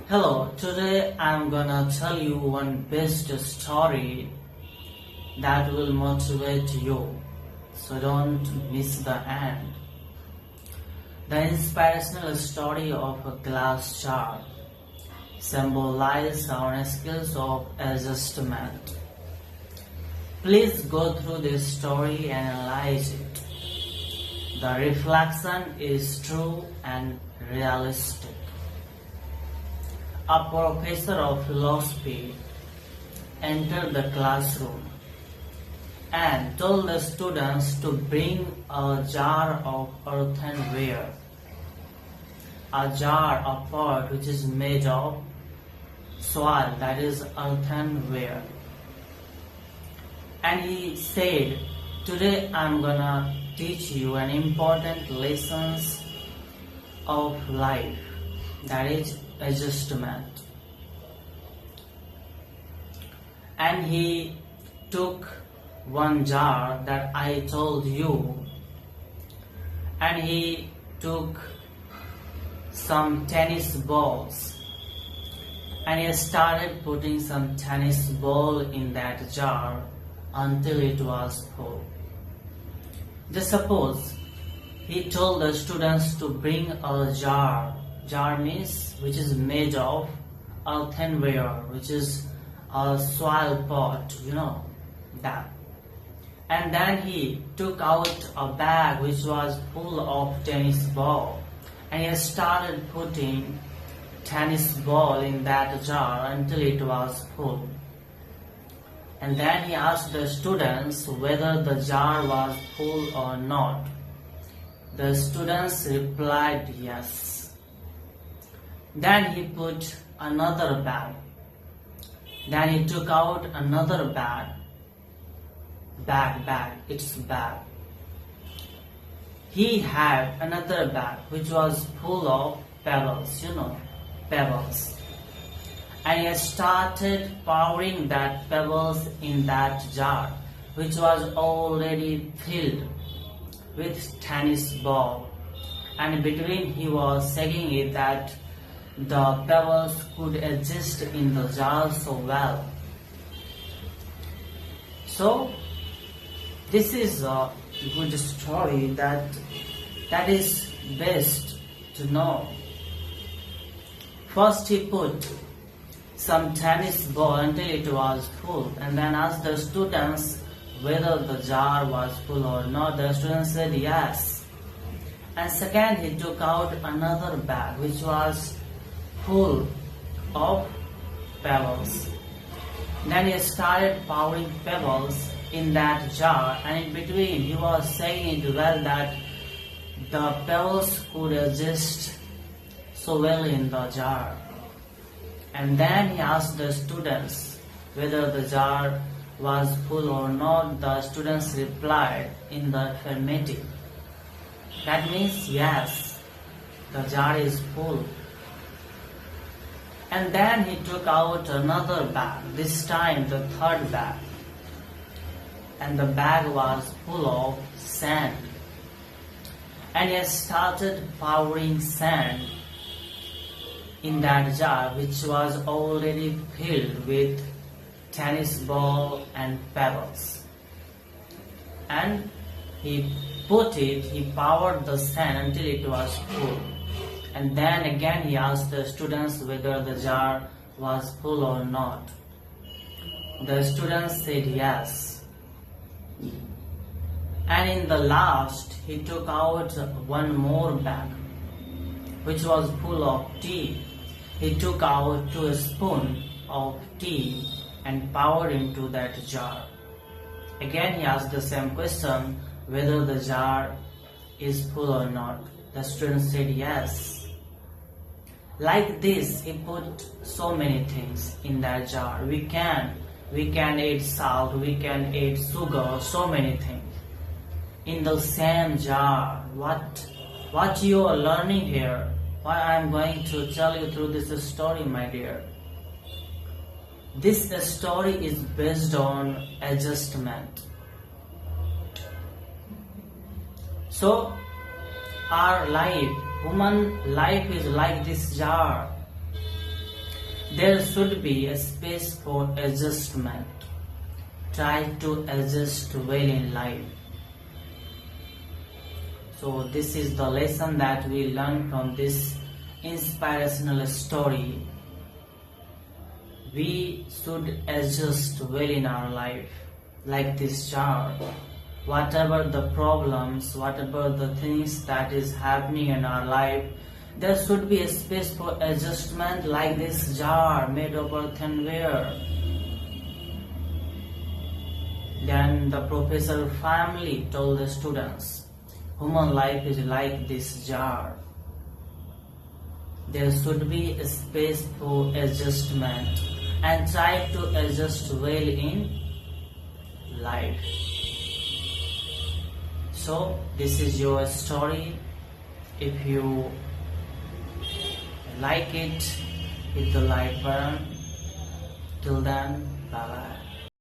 Hello, today I'm gonna tell you one best story that will motivate you. So don't miss the end. The inspirational story of a glass jar symbolizes our skills of adjustment. Please go through this story and analyze it. The reflection is true and realistic. A professor of philosophy entered the classroom and told the students to bring a jar of earthenware, a jar of pot which is made of soil, that is earthenware. And he said, today I'm gonna teach you an important lessons of life, that is adjustment. And he took one jar that I told you, and he took some tennis balls, and he started putting some tennis ball in that jar until it was full. Just suppose he told the students to bring a jar. Jar means which is made of earthenware, which is a soil pot, that. And then he took out a bag which was full of tennis ball, and he started putting tennis ball in that jar until it was full. And then he asked the students whether the jar was full or not. The students replied yes. Then he put another bag. Then he took out another bag. It's bag. He had another bag which was full of pebbles, pebbles. And he started pouring that pebbles in that jar, which was already filled with tennis ball. And between he was saying it that the pebbles could exist in the jar so well. So this is a good story that is best to know. First he put some tennis ball until it was full, and then asked the students whether the jar was full or not. The students said yes. And second he took out another bag which was full of pebbles. Then he started pouring pebbles in that jar, and in between he was saying it well that the pebbles could exist so well in the jar. And then he asked the students whether the jar was full or not. The students replied in the affirmative. That means yes, the jar is full. And then he took out another bag, this time the third bag. And the bag was full of sand. And he started pouring sand in that jar which was already filled with tennis ball and pebbles. And he poured the sand until it was full. And then again he asked the students whether the jar was full or not. The students said yes. And in the last, he took out one more bag, which was full of tea. He took out 2 spoons of tea and poured into that jar. Again he asked the same question, whether the jar is full or not. The students said yes. Like this, he put so many things in that jar. We can add salt, we can add sugar, so many things in the same jar. What you are learning here, what I am going to tell you through this story, my dear. This story is based on adjustment. So our life, human life is like this jar. There should be a space for adjustment. Try to adjust well in life. So this is the lesson that we learn from this inspirational story. We should adjust well in our life, like this jar. Whatever the problems, whatever the things that is happening in our life, there should be a space for adjustment, like this jar made of earthenware. Then the professor family told the students, human life is like this jar. There should be a space for adjustment and try to adjust well in life. So this is your story. If you like it, hit the like button. Till then, bye bye.